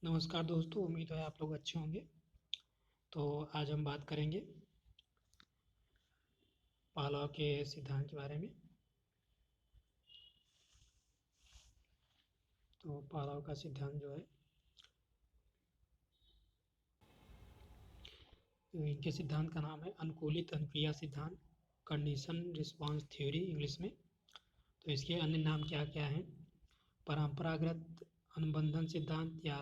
नमस्कार दोस्तों, उम्मीद है आप लोग अच्छे होंगे। तो आज हम बात करेंगे पावलोव के सिद्धांत के बारे में। तो पावलोव का सिद्धांत जो है, तो इनके सिद्धांत का नाम है अनुकूलित अनुक्रिया सिद्धांत, कंडीशन रिस्पॉन्स थ्योरी इंग्लिश में। तो इसके अन्य नाम क्या क्या हैं? परंपरागत अनुबंधन सिद्धांत या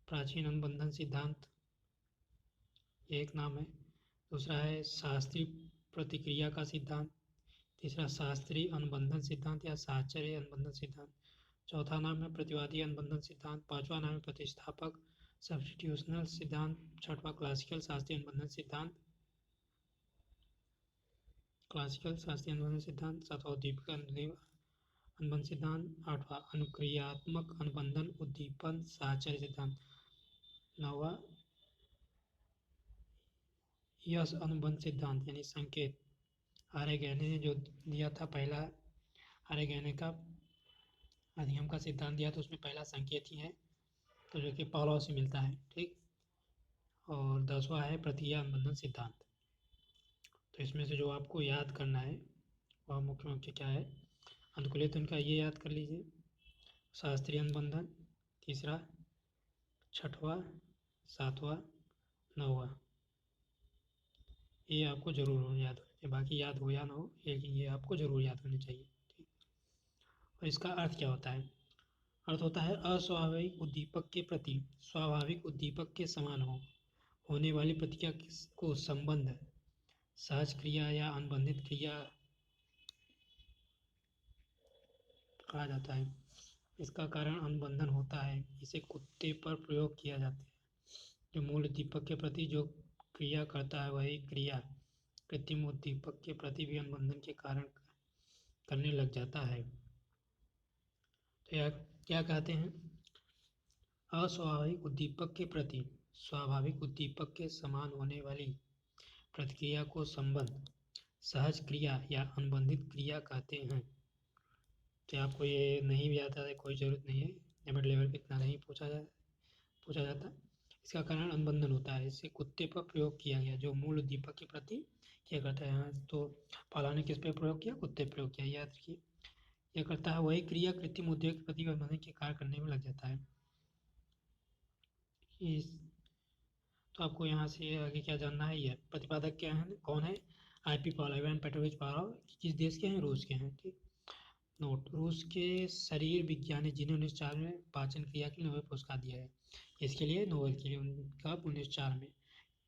प्राचीन अनुबंधन सिद्धांत, ये एक नाम है। दूसरा है शास्त्रीय प्रतिक्रिया का सिद्धांत। तीसरा शास्त्रीय अनुबंधन सिद्धांत या साहचर्य अनुबंधन सिद्धांत। चौथा नाम है प्रतिवादी अनुबंधन सिद्धांत। पांचवा नाम है प्रतिस्थापक सब्स्टिट्यूशनल सिद्धांत। छठवां क्लासिकल शास्त्रीय अनुबंधन सिद्धांत, क्लासिकल शास्त्रीय अनुबंधन सिद्धांत। सातवां उद्दीपक अनुबंधन सिद्धांत। आठवां अनुक्रियात्मक अनुबंधन उद्दीपन साहचर्य सिद्धांत। नौवां यश अनुबंध सिद्धांत यानी संकेत। आर्य गहने ने जो दिया था पहला, आर्य गहने का अधिगम का सिद्धांत दिया तो उसमें पहला संकेत ही है, तो जो कि पावलोव से मिलता है। ठीक। और 10वां है प्रतिक्रिया अनुबंधन सिद्धांत। तो इसमें से जो आपको याद करना है वह मुख्य मुख्य क्या है? अनुकूलित उनका ये याद कर लीजिए, शास्त्रीय अनुबंधन, तीसरा, छठवां, सातवां, नौवां, ये आपको जरूर याद होना चाहिए। बाकी याद हो या ना हो, लेकिन ये आपको जरूर याद होना चाहिए। ठीक। और इसका अर्थ क्या होता है? अर्थ होता है अस्वाभाविक उद्दीपक के प्रति स्वाभाविक उद्दीपक के समान होने वाली प्रतिक्रिया को संबंध, सहज क्रिया या अनुबंधित क्रिया कहा जाता है। इसका कारण अनुबंधन होता है। इसे कुत्ते पर प्रयोग किया जाता है। जो मूल उद्दीपक के प्रति जो क्रिया करता है वही क्रिया कृत्रिम उद्दीपक के प्रति भी अनुबंधन के कारण करने लग जाता है। तो यह क्या कहते हैं? अस्वाभाविक उद्दीपक के प्रति स्वाभाविक उद्दीपक के समान होने वाली प्रतिक्रिया को संबंध, सहज क्रिया या अनुबंधित क्रिया कहते हैं। तो आपको ये नहीं भी आता है, कोई ज़रूरत नहीं है, लिमिट लेवल पे इतना नहीं पूछा जाता। इसका कारण अनुबंधन होता है। इसे कुत्ते पर प्रयोग किया गया जो मूल उद्दीपक के प्रति क्या करता है। यहाँ तो पावलोव ने किस पे प्रयोग किया? कुत्ते पर प्रयोग किया। याद रखिए, यह करता है वही क्रिया कृत्रिम उद्योग के प्रति अनुबंधन के कार्य करने में लग जाता है। इस तो आपको यहाँ से आगे क्या जानना है? ये प्रतिपादक क्या है, कौन है? IP. Pavlov, Ivan Petrovich Pavlov किस देश के हैं? रूस के हैं। ठीक। नोट: रूस के शरीर विज्ञानी जिन्हें 1904 में पाचन क्रिया के लिए नोबेल पुरस्कार दिया है। इसके लिए नोबेल के लिए उनका 1904 में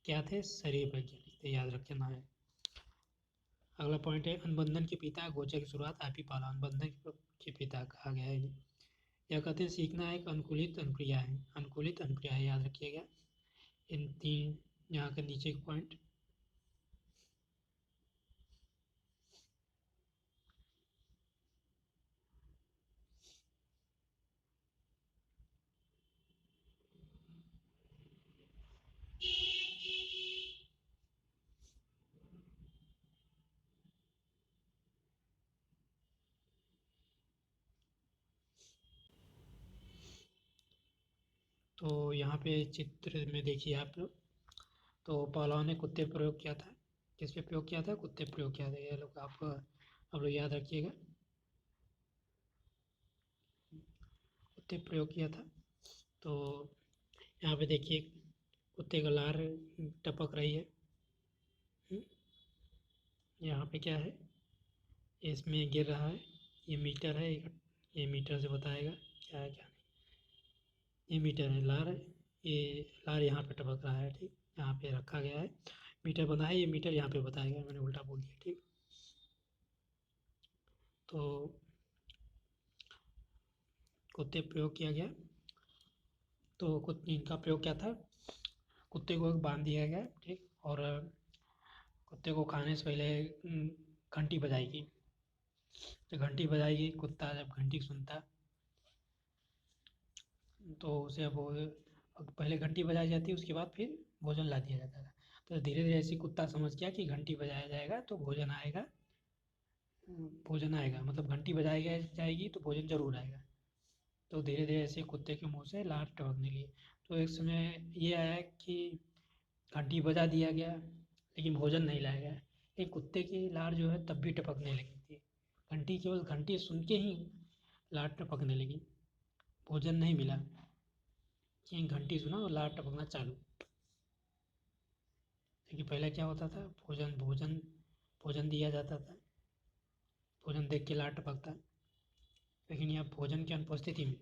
क्या थे? शरीर वैज्ञानिक थे। याद रखना है। अगला पॉइंट है अनुबंधन के पिता। गोचर की शुरुआत आई.पी. पावलोव अनुबंधन के पिता कहा गया है इन्हें। यह कहते हैं सीखना एक अनुकूलित अनुक्रिया है। अनुकूलित अनुक्रिया है, याद रखिएगा इन तीन यहाँ के नीचे के पॉइंट। तो यहाँ पे चित्र में देखिए आप लोग, तो पावलोव ने कुत्ते पर प्रयोग किया था। किस पे प्रयोग किया था? कुत्ते पर प्रयोग किया था। ये लोग आप लोग याद रखिएगा, कुत्ते पर प्रयोग किया था। तो यहाँ पे देखिए कुत्ते का लार टपक रही है। यहाँ पे क्या है? इसमें गिर रहा है। ये मीटर है, ये मीटर से बताएगा क्या है क्या नहीं। ये मीटर है, लार है, ये लार यहाँ पे टपक रहा है। ठीक, यहाँ पे रखा गया है, मीटर बना है, ये मीटर यहाँ पे बताएगा। मैंने उल्टा बोल दिया। ठीक। तो कुत्ते प्रयोग किया गया। तो कुत्ते इनका प्रयोग क्या था? कुत्ते को बांध दिया गया। ठीक। और कुत्ते को खाने से पहले घंटी बजाएगी। तो घंटी बजाएगी, कुत्ता जब घंटी सुनता तो उसे अब पहले घंटी बजाई जाती है, उसके बाद फिर भोजन ला दिया जाता था। तो धीरे धीरे ऐसे कुत्ता समझ गया कि घंटी बजाया जाएगा तो भोजन आएगा। भोजन आएगा मतलब घंटी बजाई जाएगी तो भोजन जरूर आएगा। तो धीरे धीरे ऐसे कुत्ते के मुंह से लार टपकने लगी। तो एक समय ये आया कि घंटी बजा दिया गया, लेकिन भोजन नहीं लाया गया। एक कुत्ते की लार जो है तब भी टपकने लगी थी। घंटी, केवल घंटी सुन के ही लार टपकने लगी। भोजन नहीं मिला, लेकिन घंटी सुना और लार टपकना चालू। लेकिन पहले क्या होता था, भोजन भोजन भोजन दिया जाता था, भोजन देख के लार टपकता। लेकिन यह भोजन की अनुपस्थिति में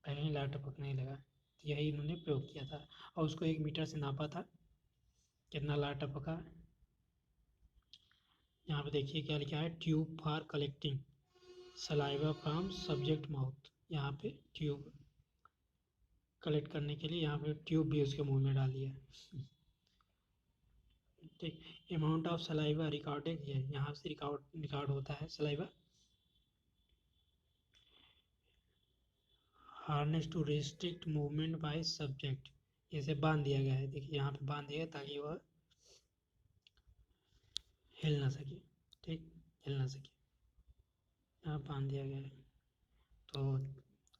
पहले ही लार टपकने लगा। तो यही इन्होंने प्रयोग किया था और उसको 1 मीटर से नापा था कितना लार टपका। यहाँ पे देखिए क्या लिखा है, tube for collecting saliva from subject mouth. यहाँ पे ट्यूब कलेक्ट करने के लिए यहाँ पे ट्यूब भी उसके मुंह में डाल दिया। ठीक, अमाउंट ऑफ सलाइवा रिकॉर्डेड है, यहाँ से रिकॉर्ड होता है saliva. Harness to restrict movement by subject, इसे बांध दिया गया है। देखिए यहाँ पे बांध दिया गया ताकि वह हिल ना सके। ठीक, हिल ना सके, यहाँ बांध दिया गया है। तो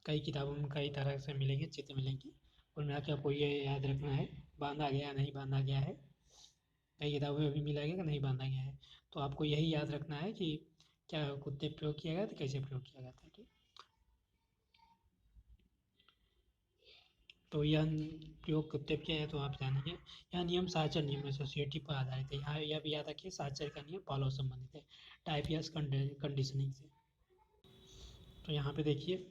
कई किताबों में कई तरह से मिलेंगे, चित्र मिलेंगे, उनमें आके आपको ये याद रखना है बांधा गया नहीं बांधा गया है। कई किताबों में भी मिलेगा कि नहीं बांधा गया है। तो आपको यही याद रखना है कि क्या कुत्ते प्रयोग किया गया था, कैसे प्रयोग किया गया था। ठीक, तो यह प्रयोग कुत्ते पे किया है तो आप जानेंगे। यह नियम साचर नियम एसोसिएटिव पर आधारित है। यहाँ यह भी याद रखिए साचर का नियम फॉलो संबंधित है टाइपियस कंडीशनिंग से। तो यहाँ पे देखिए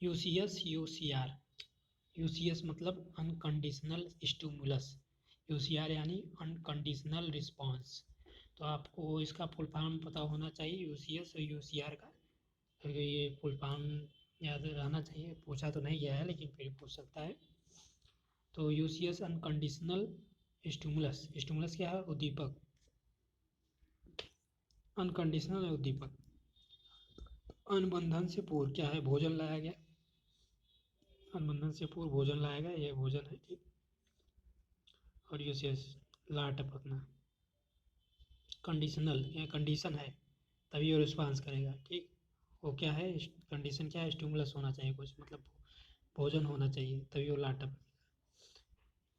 यूसीएस यूसीआर। यूसीएस मतलब अनकंडीशनल स्टिमुलस, यूसीआर यानी अनकंडीशनल रिस्पॉन्स। तो आपको इसका फुल फॉर्म पता होना चाहिए यूसीएस और यूसीआर का, क्योंकि ये फुल फॉर्म याद रहना चाहिए। पूछा तो नहीं गया है लेकिन फिर पूछ सकता है। तो यूसीएस अनकंडीशनल स्टिमुलस, स्टिमुलस क्या है, उद्दीपक। अनकंडीशनल उद्दीपक। अनुबंधन से पूर्व क्या है, भोजन लाया गया, अनुबंधन से पूर्व भोजन लाया गया, यह भोजन है। ठीक, और यूसीएस लार टपकना। कंडीशनल, यह कंडीशन है तभी वो रिस्पॉन्स करेगा। ठीक, वो क्या है, कंडीशन क्या है, स्टिमुलस होना चाहिए कुछ, मतलब भोजन होना चाहिए तभी वो लार टपकेगा।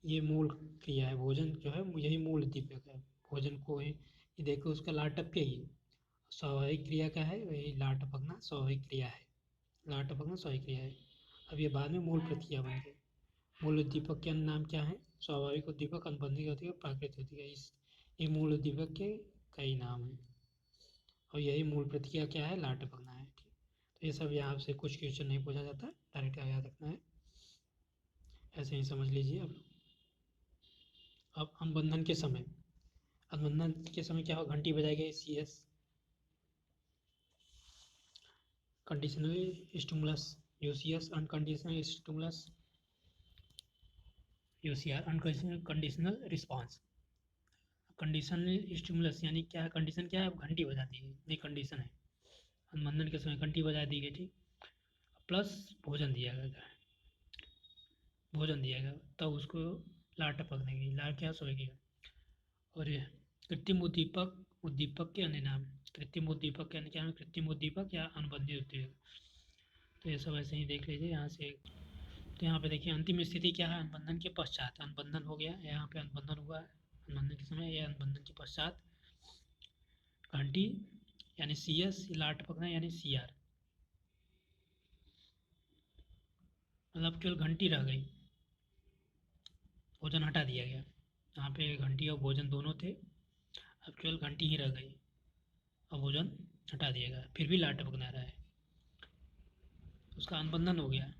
ये मूल क्रिया है, भोजन जो है यही मूल उद्दीपक है। भोजन को ही ये देखो उसका लार टपकेगी। स्वाभाविक क्रिया क्या है, वही लार टपकना स्वाभाविक क्रिया है। लार टपकना स्वाभाविक क्रिया है। अब ये बाद में मूल प्रक्रिया बन गई। मूल उद्दीपक के अन्य नाम क्या है, स्वाभाविक उद्दीपक, अनुबंधित उद्दीपक, प्राकृतिक उद्दीपक। ये मूल उद्दीपक के कई नाम हैं और यही मूल प्रतिक्रिया क्या है, लार टपकना है। ठीक, तो ये सब यहाँ से कुछ क्वेश्चन नहीं पूछा जाता, डायरेक्ट याद रखना है, ऐसे ही समझ लीजिए आप। अब अनुबंधन के समय, अनुबंधन के समय क्या होगा, घंटी बजाई गई, CS conditional stimulus, UCS unconditional stimulus, UCR unconditional response. Conditional stimulus यानी क्या, कंडीशन क्या है, घंटी बजा दी गई, नहीं कंडीशन है। अनुबंधन के समय घंटी बजा दी गई, ठीक, प्लस भोजन दिया गया, भोजन दिया गया तब उसको लार टपकने की, लार क्या सोएगी। और ये कृत्रिम उद्दीपक, उद्दीपक के अन्य नाम, कृत्रिम उद्दीपक के अन्य क्या नाम, कृत्रिम उद्दीपक या अनुबंधित उद्दीपक। तो ये सब ऐसे ही देख लीजिए यहाँ से। तो यहाँ पे देखिए अंतिम स्थिति क्या है, अनुबंधन के पश्चात। अनुबंधन हो गया, यहाँ पे अनुबंधन हुआ है, अनुबंधन के समय, या अनुबंधन के पश्चात घंटी यानी CS, लार टपकना यानी CR, मतलब केवल घंटी रह गई, भोजन हटा दिया गया। यहाँ पे घंटी और भोजन दोनों थे, अब केवल घंटी ही रह गई और भोजन हटा दिया गया, फिर भी लार टपकना रहा है, उसका अनुबंधन हो गया।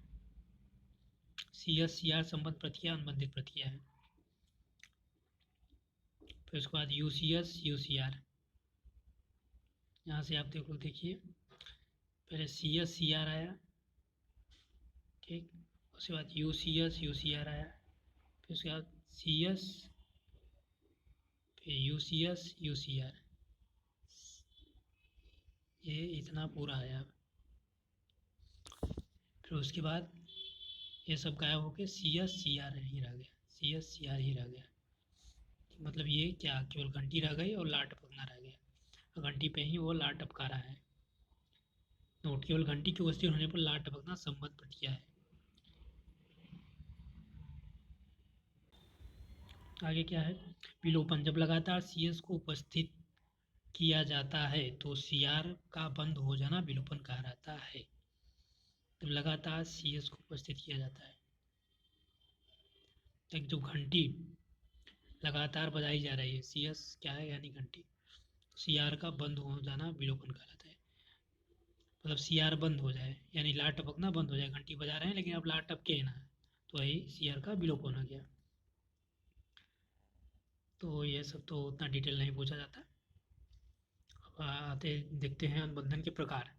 CS CR संबंध प्रक्रिया अनुबंधित प्रक्रिया है। फिर उसके बाद UCS UCR, यहाँ से आप देखो, देखिए पहले CS CR आया, ठीक, उसके बाद UCS UCR आया, फिर उसके बाद CS, फिर UCS UCR, ये इतना पूरा आया। फिर उसके बाद ये सब गायब होकर CS CR ही रह गया, CS CR ही रह गया। मतलब ये क्या, केवल घंटी रह गई और लार टपकना रह गया, घंटी पे ही वो लार टपका रहा है, नोट, केवल घंटी के उपस्थित होने पर लाट टपकना सम्मत प्रक्रिया है। आगे क्या है, विलोपन, जब लगातार CS को उपस्थित किया जाता है तो CR का बंद हो जाना विलोपन कहलाता है। जब लगातार CS को उपस्थित किया जाता है, एक जो घंटी लगातार बजाई जा रही है, CS क्या है यानी घंटी, CR का बंद हो जाना विलोपन कहलाता है। मतलब CR बंद हो जाए यानी लाट टपकना बंद हो जाए, घंटी बजा रहे हैं लेकिन अब लाट टपके ना, तो वही CR का विलोपन हो गया। तो ये सब तो उतना डिटेल नहीं पूछा जाता। अब आते देखते हैं अनुबंधन के प्रकार।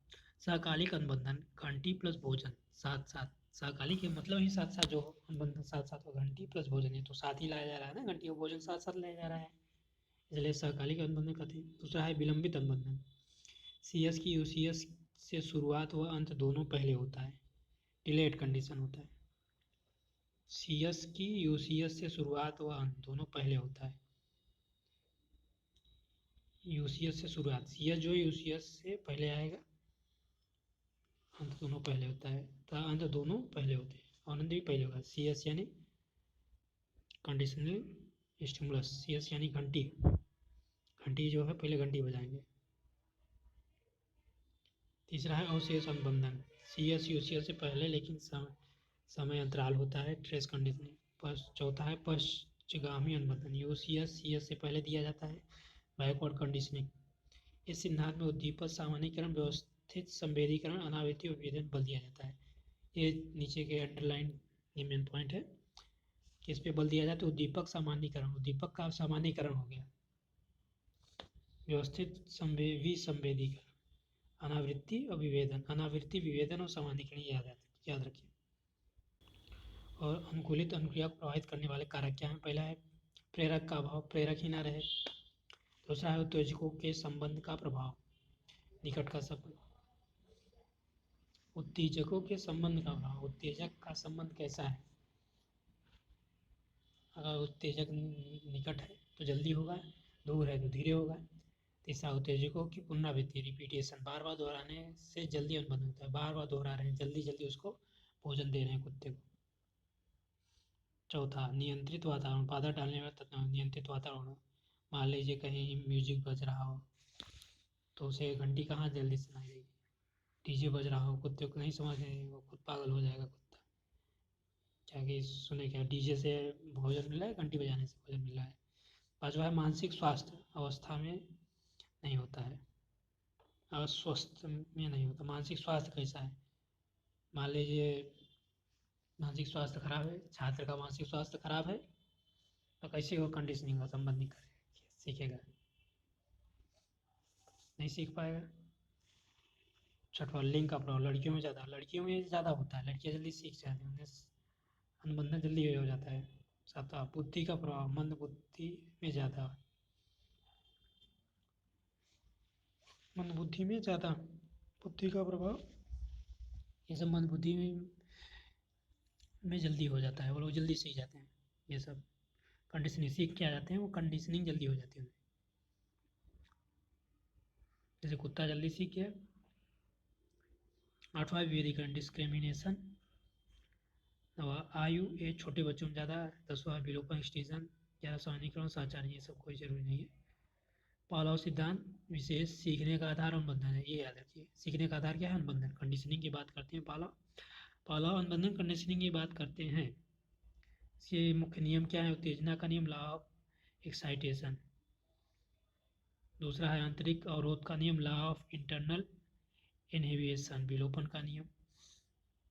सहकालिक अनुबंधन, घंटी प्लस भोजन साथ साथ, सहकालिक के मतलब ही साथ साथ, जो अनुबंधन साथ साथ हो, घंटी प्लस भोजन है तो साथ ही लाया जा रहा है ना, घंटी और भोजन साथ साथ लाया जा रहा है, इसलिए सहकालिक अनुबंधन कहते हैं। दूसरा है विलंबित अनुबंधन, CS की UCS से शुरुआत व अंत दोनों पहले होता है, डिलेड कंडीशन होता है। CS की UCS से शुरुआत व अंत दोनों पहले होता है। UCS से शुरुआत, CS जो है UCS से पहले आएगा, अंत दोनों पहले होता है, तथा अंत दोनों पहले होते हैं, आनंद भी पहले होगा। CS यानी कंडीशनल स्टिमुलस, CS यानी घंटी, घंटी जो है पहले घंटी बजाएंगे। तीसरा है अवशेष अनुबंधन, CS UCS से पहले लेकिन समय अंतराल होता है, ट्रेस कंडीशनिंग। चौथा है पश्चगामी अनुबंधन, UCS CS से पहले दिया जाता है, बैकवर्ड कंडीशनिंग। इस सिद्धांत में उद्दीपक सामान्यीकरण, व्यवस्थित संवेदीकरण, अनावृत्ति और विभेदन बल दिया जाता है। ये नीचे के अंडरलाइन ये मेन पॉइंट है कि इस पे बल दिया जाता है। उद्दीपक सामान्यीकरण, उद्दीपक का सामान्यीकरण हो गया, व्यवस्थित विसंवेदीकरण, अनावृत्ति और विभेदन, अनावृत्ति विभेदन और सामान्यीकरण याद रखिए। और अनुकूलित अनुक्रिया को प्रभावित करने वाले कारक क्या हैं? पहला है प्रेरक का अभाव, प्रेरक ही ना रहे। दूसरा है उत्तेजकों के संबंध का प्रभाव, निकट का संबंध, उत्तेजकों के संबंध का प्रभाव, उत्तेजक का संबंध कैसा है, अगर उत्तेजक निकट है तो जल्दी होगा, दूर है तो धीरे होगा। तीसरा उत्तेजकों की पुनरावृत्ति, रिपीटेशन, बार बार दोहराने से जल्दी अनुबंध होता है, बार बार दोहरा रहे हैं, जल्दी जल्दी उसको भोजन दे रहे हैं कुत्ते को। चौथा नियंत्रित वातावरण, बाधा डालने वाला नियंत्रित वातावरण, मान लीजिए कहीं म्यूजिक बज रहा हो तो उसे घंटी कहाँ जल्दी सुनाई देगी, डीजे बज रहा हो, कुत्ते को नहीं समझ रहे, वो खुद पागल हो जाएगा कुत्ता, क्या कि सुने क्या डीजे से भोजन मिल रहा है, घंटी बजाने से भोजन मिल रहा है। पाँचवा है मानसिक स्वास्थ्य अवस्था में नहीं होता है, अस्वस्थ में नहीं होता। मानसिक स्वास्थ्य कैसा है, मान लीजिए मानसिक स्वास्थ्य खराब है, छात्र का मानसिक स्वास्थ्य खराब है तो कैसे वो कंडीशनिंग का संबंध नहीं करेगा, सीखेगा, नहीं सीख पाएगा। छठवा लिंग का प्रभाव, लड़कियों में ज़्यादा होता है, लड़कियाँ जल्दी सीख जाती हैं, उन्हें अनुबंधन जल्दी हो जाता है। सातवां बुद्धि का प्रभाव, मंद बुद्धि में ज़्यादा, मंद बुद्धि में ज़्यादा बुद्धि का प्रभाव, ये सब मंद बुद्धि में जल्दी हो जाता है, वो लोग जल्दी सीख जाते हैं, ये सब कंडीशनिंग सीख के आ जाते हैं, वो कंडीशनिंग जल्दी हो जाती है उन्हें, जैसे कुत्ता जल्दी सीख गया। आठवां विभेदीकरण, डिस्क्रिमिनेशन, आयु एज छोटे बच्चों में ज़्यादा। 10वां विलोपन एक्सटेंशन, 11 सामान्यीकरण साचार्य, ये सब कोई ज़रूरी नहीं है। पावलोव सिद्धांत विशेष सीखने का आधार अनुबंधन है, ये याद रखिए, सीखने का आधार क्या है, अनुबंधन। कंडीशनिंग की बात करते हैं, पावलोव अनुबंधन कंडीशनिंग की बात करते हैं। इसके मुख्य नियम क्या है, उत्तेजना का नियम, लॉ ऑफ एक्साइटेशन। दूसरा है आंतरिक अवरोध का नियम, लॉ ऑफ इंटरनल इनहिबिशन, विलोपन का नियम।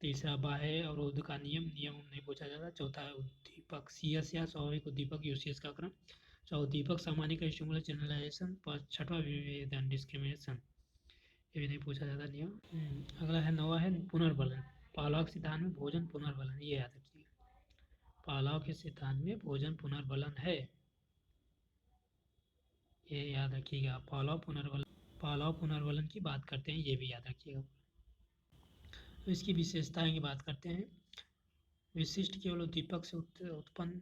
तीसरा बाह्य अवरोध का नियम, नियम नहीं पूछा जाता। चौथा है उद्दीपक, CS या स्वाभाविक उद्दीपक, UCS का क्रम। चौथा उद्दीपक सामान्य स्टिमुलस जनरलाइजेशन। छठवां विभेदन, डिस्क्रिमिनेशन, ये भी नहीं पूछा जाता नियम। अगला है 9वां है पुनर्बलन, पावलोव के सिद्धांत में भोजन पुनर्बलन, ये याद रखिएगा, पावलोव के सिद्धांत में भोजन पुनर्बलन है, ये याद रखिएगा। पावलोव पुनर्बलन की बात करते हैं, ये भी याद रखिएगा। तो इसकी विशेषताएं की बात करते हैं। विशिष्ट केवल उद्दीपक से उत्पन्न,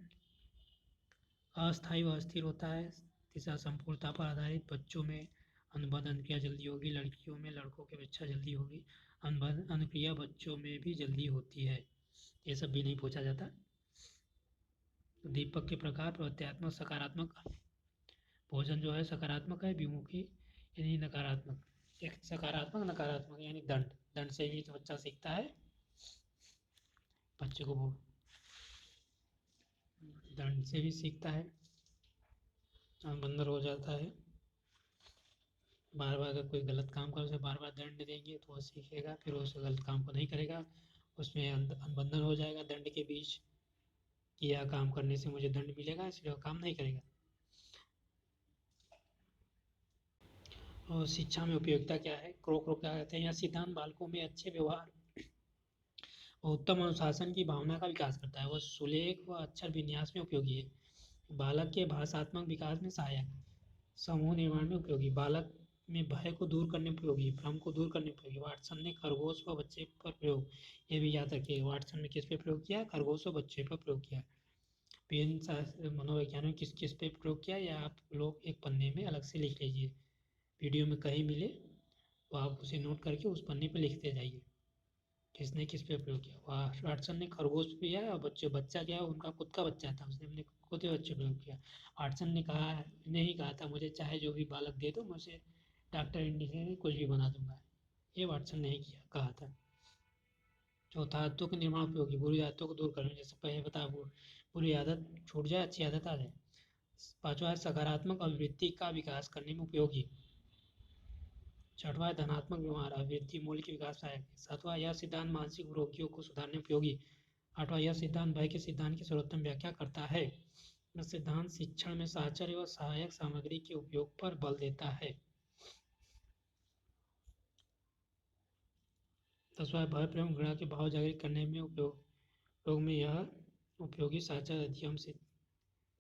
अस्थायी व अस्थिर होता है। तीसरा संपूर्णता पर आधारित, बच्चों में अनुबंध अनुक्रिया जल्दी होगी, लड़कियों में लड़कों की अपेक्षा जल्दी होगी, अनुबंध अनुक्रिया बच्चों में भी जल्दी होती है। ये सब भी नहीं पूछा जाता। दीपक के प्रकार प्रत्यात्मक सकारात्मक। भोजन जो है सकारात्मक है, विमुखी यानी नकारात्मक। एक सकारात्मक नकारात्मक यानी दंड। दंड से भी तो बच्चा सीखता है, बच्चे को दंड से भी सीखता है, बंदर हो जाता है। बार बार अगर कोई गलत काम करे उसे बार बार दंड देंगे तो वह सीखेगा, फिर उस गलत काम को नहीं करेगा, उसमें अनुबंधन हो जाएगा दंड के बीच कि यह काम करने से मुझे दंड मिलेगा, इसलिए वह काम नहीं करेगा। और शिक्षा में उपयोगिता क्या है? क्रो क्या कहते हैं? यह सिद्धांत बालकों में अच्छे व्यवहार और उत्तम अनुशासन की भावना का विकास करता है। वह सुलेख व अक्षर विन्यास में उपयोगी है, बालक के भाषात्मक विकास में सहायक, समूह निर्माण में उपयोगी, बालक में भय को दूर करने में उपयोगी, भ्रम को दूर करने में उपयोगी। वाटसन ने खरगोश व बच्चे पर प्रयोग, ये भी याद रखिए, वाटसन ने किस पे प्रयोग किया? खरगोश व बच्चे पर प्रयोग किया। पेन मनोवैज्ञानिक किस किस पे प्रयोग किया, या आप लोग एक पन्ने में अलग से लिख लीजिए, वीडियो में कहीं मिले तो आप उसे नोट करके उस पन्ने पर लिखते जाइए किसने किस पे प्रयोग किया। वाटसन ने खरगोश पे किया और बच्चा क्या है, उनका खुद का बच्चा था, उसने अपने खुद के बच्चे प्रयोग किया। वाटसन ने नहीं कहा था मुझे चाहे जो भी बालक दे दो मैं उसे डॉक्टर इंजीनियर कुछ भी बना दूंगा, ये वाटसन ने कहा था। चौथा, आदतों के निर्माण उपयोगी, बुरी आदतों को दूर करने, जैसे पहले बता बुरी आदत छूट जाए, अच्छी आदत आ जाए। पांचवा, सकारात्मक अभिवृत्ति का विकास करने में उपयोगी। छठवां, धनात्मक व्यवहार अभिवृत्ति मूल्य के विकास सहायक। सातवां, यह सिद्धांत मानसिक रोगियों को सुधारने में उपयोगी। आठवां, यह सिद्धांत भय के सिद्धांत की सर्वोत्तम व्याख्या करता है। यह सिद्धांत शिक्षण में साहचर्य व सहायक सामग्री के उपयोग पर बल देता है। 10वां, भय प्रेम घृणा के भाव जागृत करने में उपयोग में यह उपयोगी साहचर्य अधिगम से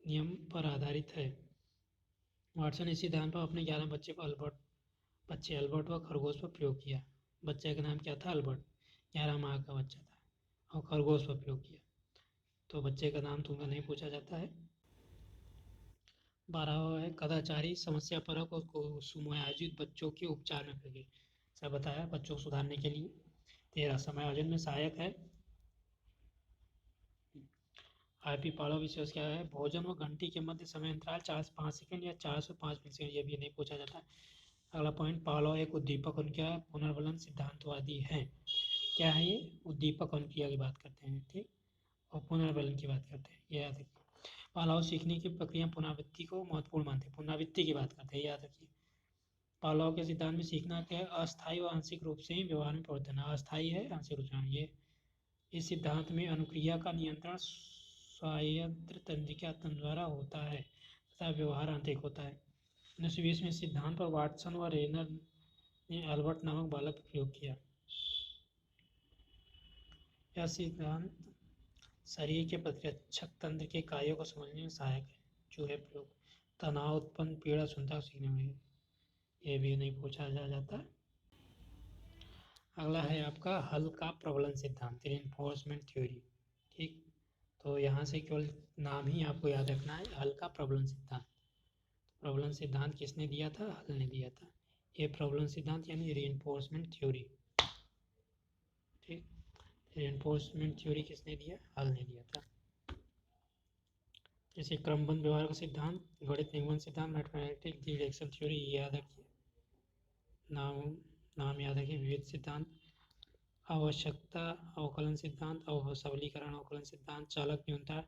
नियम पर आधारित है। वाटसन इस सिद्धांत पर अपने 11 बच्चे अल्बर्ट व खरगोश पर प्रयोग किया। बच्चे का नाम क्या था? अल्बर्ट, 11 माह का बच्चा था, और खरगोश पर प्रयोग किया, तो बच्चे का नाम तुमको नहीं पूछा जाता है। 12वां है कदाचारी समस्या परक और सुमयाजित बच्चों के उपचार में प्रयोग, सब बताया बच्चों को सुधारने के लिए। 13, समायोजन में सहायक है। आईपी पालो विशेष क्या है? भोजन व घंटी के मध्य समय अंतराल 4 से 5 सेकंड या 4 से 5 मिलीसेकंड, ये भी नहीं पूछा जाता है। अगला पॉइंट, पालो एक उद्दीपक अनुक्रिया पुनर्वलन सिद्धांतवादी है। क्या है ये? उद्दीपक अनुक्रिया की बात करते हैं, ठीक, और पुनर्वलन की बात करते हैं, ये याद रखिए। पालाव सीखने की प्रक्रिया पुनरावृत्ति को महत्वपूर्ण मानते हैं, पुनरावृत्ति की बात करते हैं, याद रखिए। पालाव के सिद्धांत में सीखना क्या है? अस्थायी व आंशिक रूप से ही व्यवहार में परिवर्तन है, अस्थायी है, आंशिक रूप से ये। इस सिद्धांत में अनुक्रिया का नियंत्रण स्वायत्त तंत्रिका तंत्र द्वारा होता है तथा व्यवहार आंतरिक होता है। 1920 में सिद्धांत पर वाटसन व रेनर ने अल्बर्ट नामक बालक पर प्रयोग किया। यह सिद्धांत शरीर के प्रतिरक्षक तंत्र के कार्यों को समझने में सहायक है। चूहे प्रयोग, तनाव उत्पन्न पीड़ा सुनता सीखने में, ये भी नहीं पूछा जाता। अगला है आपका हल का प्रबलन सिद्धांत, रीइंफोर्समेंट थ्योरी, ठीक। तो यहाँ से केवल नाम ही आपको याद रखना है, हल का प्रबलन सिद्धांत। प्रबलन सिद्धांत किसने दिया था? हल ने दिया था। ये प्रबलन सिद्धांत यानी रीइंफोर्समेंट थ्योरी, ठीक। रीइंफोर्समेंट थ्योरी किसने दिया? हल ने दिया था। जैसे क्रमबद्ध व्यवहार का सिद्धांत, गणित निगमन सिद्धांत, मैथमेटिक डिडक्शन थ्योरी, ये याद रखिए, नाम याद रखिए। विविध सिद्धांत, आवश्यकता अवकलन सिद्धांत, सबलीकरण अवकलन सिद्धांत, चालक न्यूनता,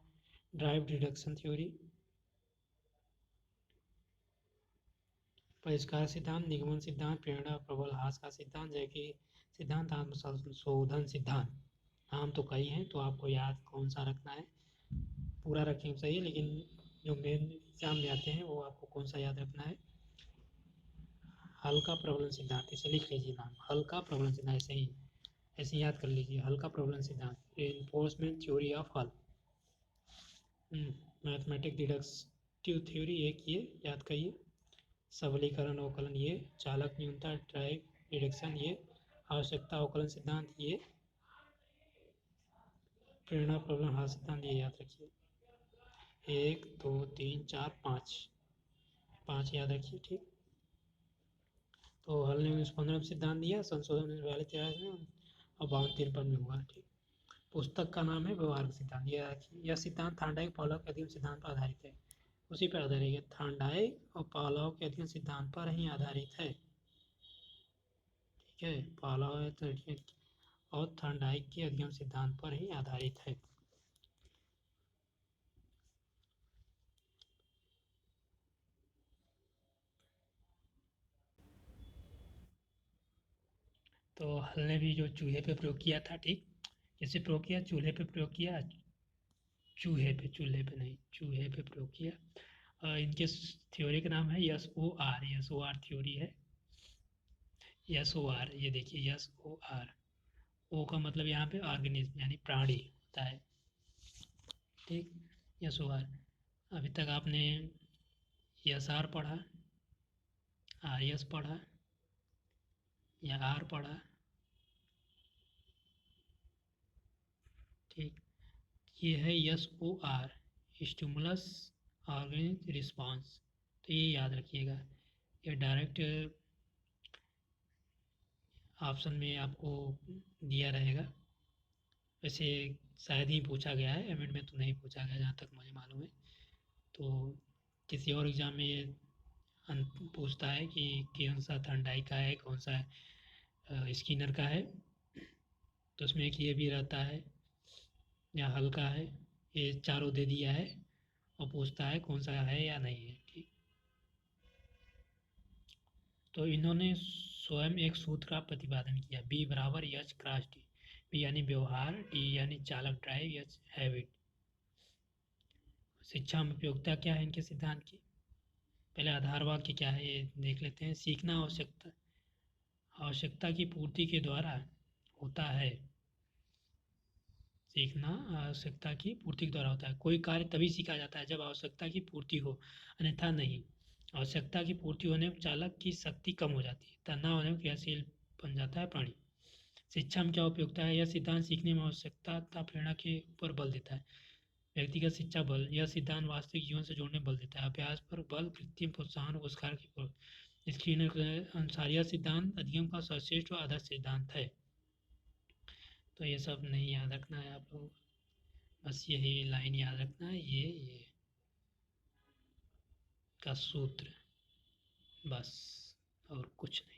ड्राइव डिडक्शन थ्योरी, परिष्कार सिद्धांत, निगमन सिद्धांत, प्रेरणा प्रबल ह्रास का सिद्धांत, जबकि सिद्धांत, आत्मसंशोधन सिद्धांत। नाम तो कई हैं, तो आपको याद कौन सा रखना है, पूरा रखेंगे सही, लेकिन जो मेन एग्जाम में आते हैं वो आपको कौन सा याद रखना है? हल का प्रबलन सिद्धांत, इसे लिख लीजिए नाम, हल का प्रबलन सिद्धांत, ऐसे ही याद कर लीजिए, हल का प्रबलन सिद्धांत, रीइंफोर्समेंट थ्योरी ऑफ हल। मैथमेटिक डिडक्टिव थ्योरी एक ये याद करिए, सबलीकरण अवकलन ये, चालक न्यूनता ड्राइव डिडक्शन ये, आवश्यकता अवकलन सिद्धांत ये, प्रेरणा प्रबलन ह्रास सिद्धांत ये याद रखिए। 1 2 3 4 5 याद रखिए, ठीक। तो हल ने 1915 में सिद्धांत दिया, संशोधन 1942 में और 52-53 में हुआ। ठीक, पुस्तक का नाम है व्यवहार सिद्धांत। यह सिद्धांत थार्नडाइक पावलोव के अध्ययन सिद्धांत पर आधारित है। उसी पर आधारित है, थार्नडाइक और पावलोव के अध्ययन सिद्धांत पर ही आधारित है। ठीक है, पावलोव और थार्नडाइक के अध्ययन सिद्धांत पर ही आधारित है। तो हल ने भी जो चूहे पे प्रयोग किया था, ठीक, कैसे प्रयोग किया? चूल्हे पे प्रयोग किया, चूल्हे पे नहीं, चूहे पे प्रयोग किया। इनके थ्योरी का नाम है SOR थ्योरी है। SOR, ये देखिए SOR, ओ का मतलब यहाँ पे ऑर्गेनिज्म यानी प्राणी होता है। ठीक, SOR। अभी तक आपने SR पढ़ा, RS पढ़ा या R पढ़ा। ठीक, ये है SOR, स्टिमुलस ऑर्गेनिक रिस्पॉन्स। तो ये याद रखिएगा, ये डायरेक्ट ऑप्शन में आपको दिया रहेगा। वैसे शायद ही पूछा गया है, एमएड में तो नहीं पूछा गया जहाँ तक मुझे मालूम है। तो किसी और एग्ज़ाम में ये पूछता है कि कौन सा थार्नडाइक का है, कौन सा स्किनर का है, तो उसमें एक ये भी रहता है या हल का है। ये चारों दे दिया है और पूछता है कौन सा है या नहीं है। ठीक, तो इन्होंने स्वयं एक सूत्र का प्रतिपादन किया, B बराबर H क्रॉस D। B यानी व्यवहार, D यानी चालक ड्राइव, H हैबिट। शिक्षा में उपयोगिता क्या है इनके सिद्धांत की? पहले आधार वाक्य क्या है ये देख लेते हैं। सीखना आवश्यकता की पूर्ति के द्वारा होता है। सीखना आवश्यकता की पूर्ति के द्वारा होता है। कोई कार्य तभी सीखा जाता है जब आवश्यकता की पूर्ति हो, अन्यथा नहीं। आवश्यकता की पूर्ति होने पर चालक की शक्ति कम हो जाती है, तथा न होने पर क्रियाशील बन जाता है प्राणी। शिक्षा में क्या उपयोगिता है? यह सिद्धांत सीखने में आवश्यकता तथा प्रेरणा के ऊपर बल देता है। व्यक्तिगत शिक्षा बल, यह सिद्धांत वास्तविक जीवन से जोड़ने बल देता है। अभ्यास पर बल, कृत्रिम प्रोत्साहन, पुरस्कार की पूर्व। स्क्रीनर के अनुसार यह सिद्धांत अधिगम का सर्वश्रेष्ठ और आदर्श सिद्धांत है। तो ये सब नहीं याद रखना है आप लोग, बस यही लाइन याद रखना है, ये का सूत्र, बस और कुछ नहीं।